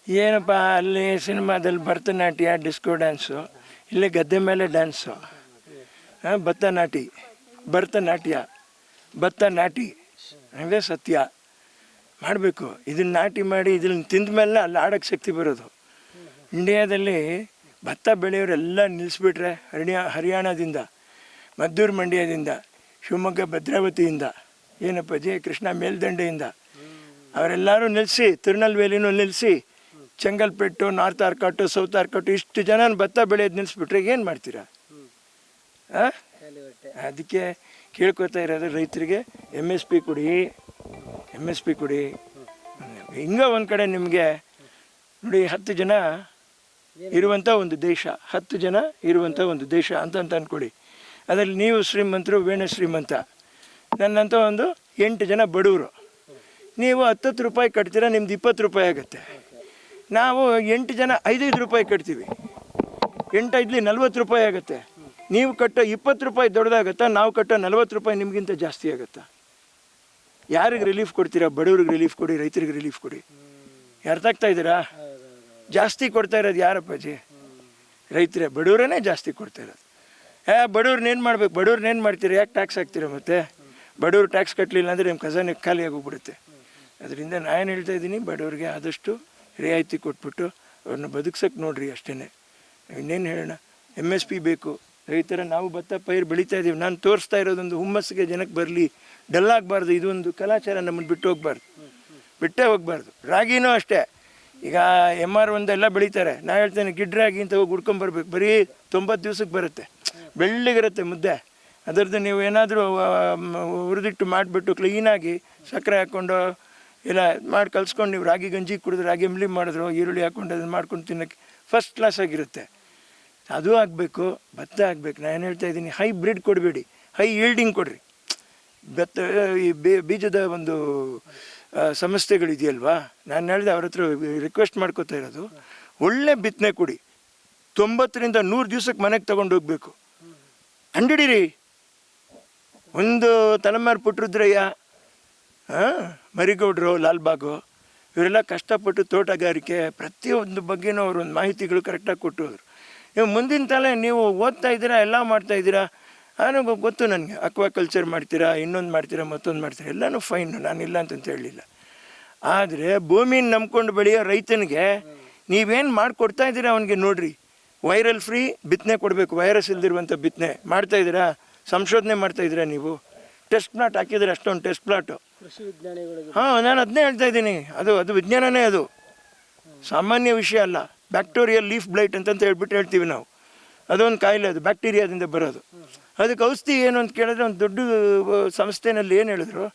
ಏನಪ್ಪ ಅಲ್ಲಿ ಸಿನಿಮಾದಲ್ಲಿ ಭರತನಾಟ್ಯ ಡಿಸ್ಕೋ ಡ್ಯಾನ್ಸು, ಇಲ್ಲಿ ಗದ್ದೆ ಮೇಲೆ ಡ್ಯಾನ್ಸು. ಭರತನಾಟ್ಯ ಭತ್ತ ನಾಟಿ ಅಂದರೆ ಸತ್ಯ ಮಾಡಬೇಕು. ಇದನ್ನು ನಾಟಿ ಮಾಡಿ ಇದನ್ನು ತಿಂದ ಮೇಲೆ ಅಲ್ಲಿ ಆಡೋಕ್ಕೆ ಶಕ್ತಿ ಬರೋದು. ಇಂಡಿಯಾದಲ್ಲಿ ಭತ್ತ ಬೆಳೆಯೋರೆಲ್ಲ ನಿಲ್ಲಿಸ್ಬಿಟ್ರೆ ಹರಿಯಾಣದಿಂದ, ಮದ್ದೂರು ಮಂಡ್ಯದಿಂದ, ಶಿವಮೊಗ್ಗ ಭದ್ರಾವತಿಯಿಂದ, ಏನಪ್ಪಾಜಿ ಕೃಷ್ಣ ಮೇಲ್ದಂಡೆಯಿಂದ ಅವರೆಲ್ಲರೂ ನಿಲ್ಲಿಸಿ, ತಿರುನಲ್ವೇಲಿನೂ ನಿಲ್ಲಿಸಿ, ಚೆಂಗಲ್ಪೆಟ್ಟು, ನಾರ್ತ್ ಆರ್ಕಾಟು, ಸೌತ್ ಆರ್ಕಾಟು ಇಷ್ಟು ಜನ ಭತ್ತ ಬೆಳೆಯೋದು ನಿಲ್ಲಿಸ್ಬಿಟ್ರೆ ಏನು ಮಾಡ್ತೀರಾ? ಅದಕ್ಕೆ ಕೇಳ್ಕೊತಾ ಇರೋದು ರೈತರಿಗೆ MSP ಕೊಡಿ. ಹಿಂಗೆ ಒಂದು ಕಡೆ ನಿಮಗೆ ನೋಡಿ 10 ಜನ ಇರುವಂಥ ಒಂದು ದೇಶ, 10 ಜನ ಇರುವಂಥ ಒಂದು ದೇಶ ಅಂತ ಅಂದ್ಕೊಳ್ಳಿ. ಅದರಲ್ಲಿ ನೀವು ಶ್ರೀಮಂತರು, ವೇಣ ಶ್ರೀಮಂತ, ನನ್ನಂಥ ಒಂದು 8 ಜನ ಬಡವರು. ನೀವು 10 ರೂಪಾಯಿ ಕಟ್ತೀರಾ, ನಿಮ್ದು 20 ರೂಪಾಯಿ ಆಗುತ್ತೆ. ನಾವು 8 ಜನ 5 ರೂಪಾಯಿ ಕಟ್ತೀವಿ, 8 5 40 ರೂಪಾಯಿ ಆಗುತ್ತೆ. ನೀವು ಕಟ್ಟೋ 20 ರೂಪಾಯಿ ದೊಡ್ಡದಾಗತ್ತಾ, ನಾವು ಕಟ್ಟೋ 40 ರೂಪಾಯಿ ನಿಮಗಿಂತ ಜಾಸ್ತಿ ಆಗುತ್ತಾ? ಯಾರಿಗೆ ರಿಲೀಫ್ ಕೊಡ್ತೀರಾ? ಬಡವ್ರಿಗೆ ರಿಲೀಫ್ ಕೊಡಿ, ರೈತರಿಗೆ ರಿಲೀಫ್ ಕೊಡಿ. ಅರ್ಥ ಆಗ್ತಾ ಇದ್ದೀರಾ? ಜಾಸ್ತಿ ಕೊಡ್ತಾ ಇರೋದು ಯಾರಪ್ಪಾಜಿ? ರೈತರೇ, ಬಡವರೇ ಜಾಸ್ತಿ ಕೊಡ್ತಾ ಇರೋದು. ಬಡವ್ರನ್ನೇನು ಮಾಡ್ಬೇಕು? ಬಡವ್ರನ್ನೇನು ಮಾಡ್ತೀರಾ? ಯಾಕೆ ಟ್ಯಾಕ್ಸ್ ಹಾಕ್ತೀರಾ? ಮತ್ತು ಬಡವ್ರು ಟ್ಯಾಕ್ಸ್ ಕಟ್ಟಲಿಲ್ಲ ಅಂದರೆ ನಿಮ್ಮ ಖಜಾನೆ ಖಾಲಿ ಆಗೋಗ್ಬಿಡುತ್ತೆ. ಅದರಿಂದ ನಾನು ಹೇಳ್ತಾ ಇದ್ದೀನಿ, ಬಡವ್ರಿಗೆ ಆದಷ್ಟು ರಿಯಾಯಿತಿ ಕೊಟ್ಬಿಟ್ಟು ಅವ್ರನ್ನ ಬದುಕ್ಸೋಕ್ಕೆ ನೋಡಿರಿ, ಅಷ್ಟೇ. ಇನ್ನೇನು ಹೇಳೋಣ? MSP ಬೇಕು. ರೈತರ ನಾವು ಭತ್ತ ಪೈರು ಬೆಳೀತಾ ಇದ್ದೀವಿ. ನಾನು ತೋರಿಸ್ತಾ ಇರೋದೊಂದು ಹುಮ್ಮಸ್ಸಿಗೆ ಜನಕ್ಕೆ ಬರಲಿ, ಡಲ್ಲಾಗಬಾರ್ದು. ಇದೊಂದು ಕಲಾಚಾರ ನಮ್ಮನ್ನು ಬಿಟ್ಟೇ ಹೋಗಬಾರ್ದು. ರಾಗಿನೂ ಅಷ್ಟೇ. ಈಗ MR1 ಎಲ್ಲ ಬೆಳೀತಾರೆ. ನಾನು ಹೇಳ್ತೇನೆ ಗಿಡ್ ರಾಗಿ ಅಂತ ಹೋಗಿ ಹುಡ್ಕೊಂಬರ್ಬೇಕು. ಬರೀ 90 ದಿವ್ಸಕ್ಕೆ ಬರುತ್ತೆ, ಬೆಳ್ಳಿಗಿರುತ್ತೆ ಮುದ್ದೆ. ಅದರದ್ದು ನೀವು ಏನಾದರೂ ಹುರಿದಿಟ್ಟು ಮಾಡಿಬಿಟ್ಟು ಕ್ಲೀನಾಗಿ ಸಕ್ಕರೆ ಹಾಕ್ಕೊಂಡು ಇಲ್ಲ ಮಾಡಿ ಕಲ್ಸ್ಕೊಂಡು ನೀವು ರಾಗಿ ಗಂಜಿ ಕುಡಿದ್ರೆ, ರಾಗಿ ಇಂಬ್ಲಿ ಮಾಡಿದ್ರು, ಈರುಳ್ಳಿ ಹಾಕ್ಕೊಂಡು ಅದನ್ನು ಮಾಡ್ಕೊಂಡು ತಿನ್ನೋಕ್ಕೆ ಫಸ್ಟ್ ಕ್ಲಾಸ್ ಆಗಿರುತ್ತೆ. ಅದು ಆಗಬೇಕು, ಭತ್ತ ಆಗಬೇಕು. ನಾನು ಹೇಳ್ತಾ ಇದ್ದೀನಿ, ಹೈಬ್ರಿಡ್ ಕೊಡಬೇಡಿ, ಹೈ ಈಲ್ಡಿಂಗ್ ಕೊಡಿರಿ. ಭತ್ತ ಈ ಬೀಜದ ಒಂದು ಸಂಸ್ಥೆಗಳಿದೆಯಲ್ವಾ, ನಾನು ಹೇಳಿದೆ ಅವ್ರ ಹತ್ರ ರಿಕ್ವೆಸ್ಟ್ ಮಾಡ್ಕೋತಾ ಇರೋದು, ಒಳ್ಳೆ ಬಿತ್ತನೆ ಕೊಡಿ. 90ರಿಂದ 100 ದಿವ್ಸಕ್ಕೆ ಮನೆಗೆ ತೊಗೊಂಡು ಹೋಗ್ಬೇಕು. ಅಂಡಿಡಿರಿ. ಒಂದು ತಲೆಮಾರು ಪುಟ್ರುದ್ರಯ್ಯ, ಮರಿಗೌಡರು, ಲಾಲ್ಬಾಗು, ಇವರೆಲ್ಲ ಕಷ್ಟಪಟ್ಟು ತೋಟಗಾರಿಕೆ ಪ್ರತಿಯೊಂದು ಬಗ್ಗೆನೂ ಅವರು ಒಂದು ಮಾಹಿತಿಗಳು ಕರೆಕ್ಟಾಗಿ ಕೊಟ್ಟು ಹೋದರು. ನೀವು ಮುಂದಿನ ತಲೆ ನೀವು ಓದ್ತಾ ಇದ್ದೀರಾ, ಎಲ್ಲ ಮಾಡ್ತಾಯಿದ್ದೀರಾ, ನನಗೆ ಗೊತ್ತು. ನನಗೆ ಅಕ್ವಾಕಲ್ಚರ್ ಮಾಡ್ತೀರಾ, ಇನ್ನೊಂದು ಮಾಡ್ತೀರಾ, ಮತ್ತೊಂದು ಮಾಡ್ತೀರಾ, ಎಲ್ಲನೂ ಫೈನು, ನಾನಿಲ್ಲ ಅಂತಂತ ಹೇಳಲಿಲ್ಲ. ಆದರೆ ಭೂಮಿನ ನಂಬ್ಕೊಂಡು ಬೆಳೆಯೋ ರೈತನಿಗೆ ನೀವೇನು ಮಾಡಿಕೊಡ್ತಾ ಇದ್ದೀರಾ ಅವನಿಗೆ ನೋಡಿರಿ. ವೈರಲ್ ಫ್ರೀ ಬಿತ್ತನೆ ಕೊಡಬೇಕು, ವೈರಸ್ ಇಲ್ದಿರುವಂಥ ಬಿತ್ತನೆ ಮಾಡ್ತಾಯಿದ್ದೀರಾ, ಸಂಶೋಧನೆ ಮಾಡ್ತಾಯಿದ್ದೀರಾ ನೀವು. ಟೆಸ್ಟ್ ಪ್ಲಾಟ್ ಹಾಕಿದರೆ ಅಷ್ಟೊಂದು ಟೆಸ್ಟ್ ಪ್ಲಾಟು. ನಾನು ಅದನ್ನೇ ಹೇಳ್ತಾ ಇದ್ದೀನಿ. ಅದು ವಿಜ್ಞಾನನೇ, ಅದು ಸಾಮಾನ್ಯ ವಿಷಯ ಅಲ್ಲ. ಬ್ಯಾಕ್ಟೀರಿಯಲ್ ಲೀಫ್ ಬ್ಲೈಟ್ ಅಂತಂತ ಹೇಳ್ತೀವಿ ನಾವು. ಅದೊಂದು ಕಾಯಿಲೆ, ಅದು ಬ್ಯಾಕ್ಟೀರಿಯಾದಿಂದ ಬರೋದು. ಅದಕ್ಕೆ ಔಷಧಿ ಏನು ಅಂತ ಕೇಳಿದ್ರೆ, ಒಂದು ದೊಡ್ಡ ಸಂಸ್ಥೆನಲ್ಲಿ ಏನು ಹೇಳಿದ್ರು,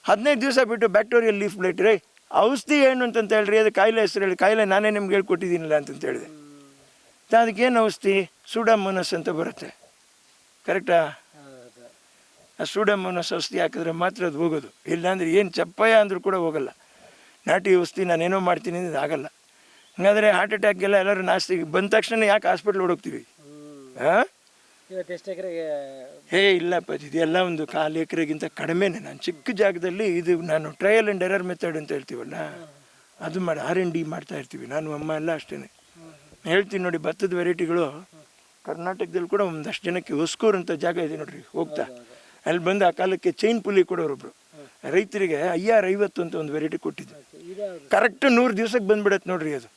15 ದಿವಸ ಬಿಟ್ಟು ಬ್ಯಾಕ್ಟೀರಿಯಲ್ ಲೀಫ್ ಬ್ಲೈಟ್ ರೀ, ಔಷಧಿ ಏನು ಅಂತಂತ ಹೇಳ್ರಿ, ಅದು ಕಾಯಿಲೆ ಹೆಸರು ಹೇಳಿ, ಕಾಯಿಲೆ ನಾನೇ ನಿಮ್ಗೆ ಹೇಳ್ಕೊಟ್ಟಿದ್ದೀನಿಲ್ಲ ಅಂತಂತ ಹೇಳಿದೆ. ಅದಕ್ಕೇನು ಔಷಧಿ? ಸೂಡೋಮೋನಾಸ್ ಅಂತ ಬರುತ್ತೆ, ಕರೆಕ್ಟಾ? ಆ ಸೂಡೋಮೋನಾಸ್ ಔಷಧಿ ಹಾಕಿದ್ರೆ ಮಾತ್ರ ಅದು ಹೋಗೋದು. ಇಲ್ಲಾಂದರೆ ಏನು ಚಪ್ಪಯ ಅಂದರೂ ಕೂಡ ಹೋಗಲ್ಲ. ನಾಟಿ ಔಷಧಿ ನಾನೇನೋ ಮಾಡ್ತೀನಿ ಅಂದರೆ ಆಗಲ್ಲ. ಹಾಗಾದರೆ ಹಾರ್ಟ್ ಅಟ್ಯಾಕ್ಗೆಲ್ಲ ಎಲ್ಲರೂ ನಾಸ್ತಿ ಬಂದ ತಕ್ಷಣ ಯಾಕೆ ಹಾಸ್ಪಿಟ್ಲ್ ಓಡೋಗ್ತೀವಿ? ಇಲ್ಲಪ್ಪ, ಇದೆಲ್ಲ ಒಂದು 1/4 ಎಕರೆಗಿಂತ ಕಡಿಮೆನೇ. ನಾನು ಚಿಕ್ಕ ಜಾಗದಲ್ಲಿ ಇದು ನಾನು ಟ್ರಯಲ್ ಆ್ಯಂಡ್ ಎರರ್ ಮೆಥಡ್ ಅಂತ ಹೇಳ್ತೀವಲ್ಲ, ಅದು ಮಾಡಿ R&D ಮಾಡ್ತಾ ಇರ್ತೀವಿ. ನಾನು ಅಮ್ಮ ಎಲ್ಲ ಅಷ್ಟೇ ಹೇಳ್ತೀನಿ ನೋಡಿ. ಭತ್ತದ ವೆರೈಟಿಗಳು ಕರ್ನಾಟಕದಲ್ಲಿ ಕೂಡ ಒಂದಷ್ಟು ಜನಕ್ಕೆ ಹೊಸ್ಕೂರು ಅಂತ ಜಾಗ ಇದೆ ನೋಡ್ರಿ, ಹೋಗ್ತಾ ಅಲ್ಲಿ ಬಂದು ಆ ಕಾಲಕ್ಕೆ ಚೈನ್ ಪುಲಿ ಕೊಡೋರೊಬ್ರು ರೈತರಿಗೆ IR50 ಅಂತ ಒಂದು ವೆರೈಟಿ ಕೊಟ್ಟಿದ್ದೆ. ಕರೆಕ್ಟ್ 100 ದಿವ್ಸಕ್ಕೆ ಬಂದ್ಬಿಡತ್ತೆ ನೋಡ್ರಿ ಅದು.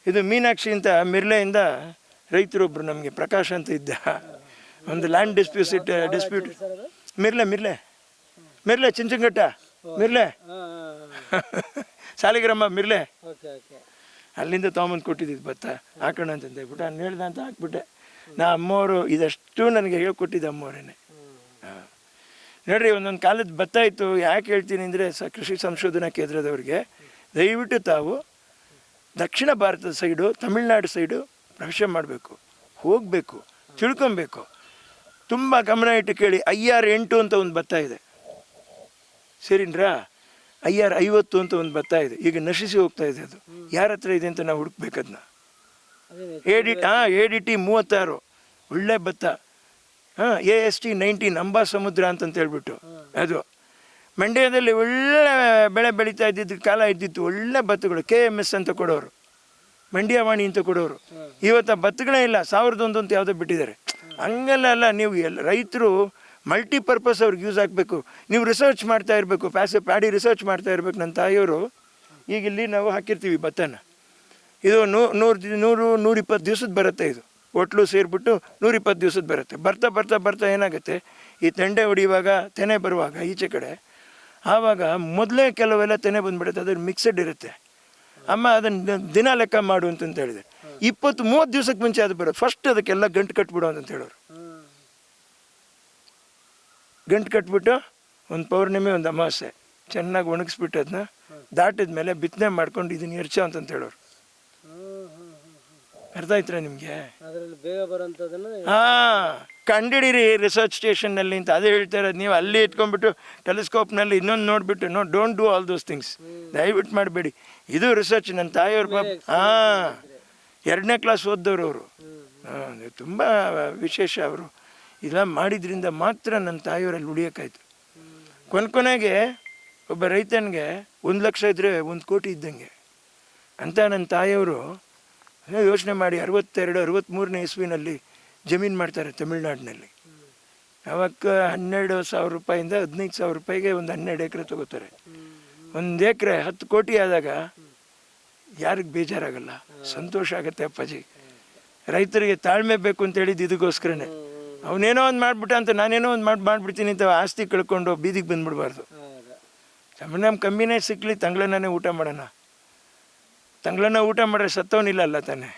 ಇದು ಮೀನಾಕ್ಷಿ ಅಂತ ಮಿರ್ಲೆಯಿಂದ ರೈತರೊಬ್ಬರು ನಮಗೆ ಪ್ರಕಾಶ್ ಅಂತ ಇದ್ದ, ಒಂದು ಲ್ಯಾಂಡ್ ಡಿಸ್ಪ್ಯೂಟ್ ಮಿರ್ಲೆ ಚಿಂಚಂಗಟ್ಟ ಮಿರ್ಲೆ ಸಾಲಿಗ್ರಾಮ ಮಿರ್ಲೆ, ಅಲ್ಲಿಂದ ತೊಗೊಂಬಂದು ಕೊಟ್ಟಿದ್ದು ಭತ್ತ ಹಾಕೋಣ ಅಂತಂದು ಹೇಳ್ಬಿಟ್ಟು ನಾನು ಹೇಳ್ದೆ ಅಂತ ಹಾಕ್ಬಿಟ್ಟೆ. ಅಮ್ಮವರು ಇದಷ್ಟು ನನಗೆ ಹೇಳ್ಕೊಟ್ಟಿದ್ದೆ ಅಮ್ಮವರೇನೆ. ನೋಡ್ರಿ, ಒಂದೊಂದು ಕಾಲದ ಭತ್ತ ಇತ್ತು. ಯಾಕೆ ಹೇಳ್ತೀನಿ ಅಂದರೆ, ಕೃಷಿ ಸಂಶೋಧನಾ ಕೇಂದ್ರದವ್ರಿಗೆ ದಯವಿಟ್ಟು ತಾವು ದಕ್ಷಿಣ ಭಾರತದ ಸೈಡು, ತಮಿಳ್ನಾಡು ಸೈಡು ಪ್ರವೇಶ ಮಾಡಬೇಕು, ಹೋಗಬೇಕು, ತಿಳ್ಕೊಬೇಕು. ತುಂಬ ಗಮನ ಇಟ್ಟು ಕೇಳಿ. IR8 ಅಂತ ಒಂದು ಭತ್ತ ಇದೆ, ಸರಿನ್ರಾ? IR50 ಅಂತ ಒಂದು ಭತ್ತ ಇದೆ, ಈಗ ನಶಿಸಿ ಹೋಗ್ತಾ ಇದೆ. ಅದು ಯಾರ ಹತ್ರ ಇದೆ ಅಂತ ನಾವು ಹುಡುಕ್ಬೇಕದನ್ನ. ADT 36 ಒಳ್ಳೆ ಭತ್ತ. AST 19 ಅಂಬಾ ಸಮುದ್ರ ಅಂತಂತ ಹೇಳ್ಬಿಟ್ಟು ಅದು ಮಂಡ್ಯದಲ್ಲಿ ಒಳ್ಳೆ ಬೆಳೆ ಬೆಳೀತಾ ಇದ್ದಿದ್ದು ಕಾಲ ಇದ್ದಿತ್ತು, ಒಳ್ಳೆ ಭತ್ತಗಳು KMS ಅಂತ ಕೊಡೋರು, ಮಂಡ್ಯವಾಣಿ ಅಂತ ಕೊಡೋರು. ಇವತ್ತು ಆ ಭತ್ತಗಳೇ ಇಲ್ಲ, 1001 ಅಂತ ಯಾವುದೋ ಬಿಟ್ಟಿದ್ದಾರೆ. ಹಂಗೆಲ್ಲ ಅಲ್ಲ, ನೀವು ರೈತರು ಮಲ್ಟಿಪರ್ಪಸ್ ಅವ್ರಿಗೆ ಯೂಸ್ ಆಗಬೇಕು. ನೀವು ರಿಸರ್ಚ್ ಮಾಡ್ತಾ ಇರಬೇಕು, ಪ್ಯಾಡಿ ರಿಸರ್ಚ್ ಮಾಡ್ತಾ ಇರಬೇಕು. ನನ್ನ ತಾಯಿಯವರು ಈಗ ಇಲ್ಲಿ ನಾವು ಹಾಕಿರ್ತೀವಿ ಭತ್ತನ, ಇದು 100-120 ದಿವಸದ ಬರುತ್ತೆ. ಇದು ಒಟ್ಲು ಸೇರಿಬಿಟ್ಟು 120 ದಿವಸದ ಬರುತ್ತೆ. ಬರ್ತಾ ಬರ್ತಾ ಬರ್ತಾ ಏನಾಗುತ್ತೆ, ಈ ತೆಂಡೆ ಹೊಡಿಯುವಾಗ ತೆನೆ ಬರುವಾಗ ಈಚೆ ಕಡೆ ಆವಾಗ ಮೊದಲೇ ಕೆಲವೆಲ್ಲ ತೆನೆ ಬಂದುಬಿಡುತ್ತೆ, ಅದ್ರ ಮಿಕ್ಸಡ್ ಇರುತ್ತೆ. ಅಮ್ಮ ಅದನ್ನು ದಿನ ಲೆಕ್ಕ ಮಾಡು ಅಂತಂತ ಹೇಳಿದೆ. 20-30 ದಿವಸಕ್ಕೆ ಮುಂಚೆ ಅದು ಬರೋದು. ಫಸ್ಟ್ ಅದಕ್ಕೆಲ್ಲ ಗಂಟು ಕಟ್ಬಿಡು ಅಂತ ಹೇಳೋರು. ಗಂಟು ಕಟ್ಬಿಟ್ಟು ಒಂದು ಪೌರ್ಣಿಮೆ ಒಂದು ಅಮಾವಾಸ್ಯೆ ಚೆನ್ನಾಗಿ ಒಣಗಿಸ್ಬಿಟ್ಟು ಅದನ್ನ ದಾಟಿದ ಮೇಲೆ ಬಿತ್ತನೆ ಮಾಡ್ಕೊಂಡು ಇದನ್ನ ಎರ್ಚ ಅಂತ ಹೇಳೋರು. ಅರ್ಥ ಆಯ್ತಾ ನಿಮಗೆ? ಕಂಡಿಡೀರಿ ರಿಸರ್ಚ್ ಸ್ಟೇಷನ್ನಲ್ಲಿ ಅಂತ ಅದೇ ಹೇಳ್ತಾ ಇರೋದು. ನೀವು ಅಲ್ಲಿ ಇಟ್ಕೊಂಡ್ಬಿಟ್ಟು ಟೆಲಿಸ್ಕೋಪ್ನಲ್ಲಿ ಇನ್ನೊಂದು ನೋಡಿಬಿಟ್ಟು don't do all those things, ದಯವಿಟ್ಟು ಮಾಡಬೇಡಿ. ಇದು ರಿಸರ್ಚ್. ನನ್ನ ತಾಯಿಯವ್ರ ಪಾಪ 2ನೇ ಕ್ಲಾಸ್ ಓದ್ದವ್ರು ಅವರು. ತುಂಬ ವಿಶೇಷ. ಅವರು ಇದೆಲ್ಲ ಮಾಡಿದ್ರಿಂದ ಮಾತ್ರ ನನ್ನ ತಾಯಿಯವರಲ್ಲಿ ಉಳಿಯೋಕ್ಕಾಯ್ತು. ಕೊನೆಗೆ ಒಬ್ಬ ರೈತನಿಗೆ 1 ಲಕ್ಷ ಇದ್ದರೆ 1 ಕೋಟಿ ಇದ್ದಂಗೆ ಅಂತ ನನ್ನ ತಾಯಿಯವರು ಯೋಚನೆ ಮಾಡಿ 62-63ನೇ ಇಸ್ವಿನಲ್ಲಿ ಜಮೀನು ಮಾಡ್ತಾರೆ ತಮಿಳ್ನಾಡಿನಲ್ಲಿ. ಅವಾಗ 12,000 ರೂಪಾಯಿಂದ 15,000 ರೂಪಾಯಿಗೆ ಒಂದು 12 ಎಕರೆ ತೊಗೋತಾರೆ. 1 ಎಕರೆ 10 ಕೋಟಿ ಆದಾಗ ಯಾರಿಗೆ ಬೇಜಾರಾಗಲ್ಲ, ಸಂತೋಷ ಆಗುತ್ತೆ. ಅಪ್ಪಾಜಿ ರೈತರಿಗೆ ತಾಳ್ಮೆ ಬೇಕು ಅಂತ ಹೇಳಿದ್ದು ಇದಕ್ಕೋಸ್ಕರನೇ. ಅವನೇನೋ ಒಂದು ಮಾಡಿಬಿಟ್ಟ ಅಂತ ನಾನೇನೋ ಒಂದು ಮಾಡಿಬಿಡ್ತೀನಿ ಅಂತ ಆಸ್ತಿ ಕಳ್ಕೊಂಡು ಬೀದಿಗೆ ಬಂದುಬಿಡ್ಬಾರ್ದು. ನಮ್ಮ ಕಮ್ಮಿನೇ ಸಿಕ್ಕಲಿ, ತಂಗ್ಳನ್ನೇ ಊಟ ಮಾಡೋಣ. ತಂಗ್ಳನ್ನ ಊಟ ಮಾಡ್ರೆ ಸತ್ತವನಿಲ್ಲ ಅಲ್ಲ ತಾನೆ.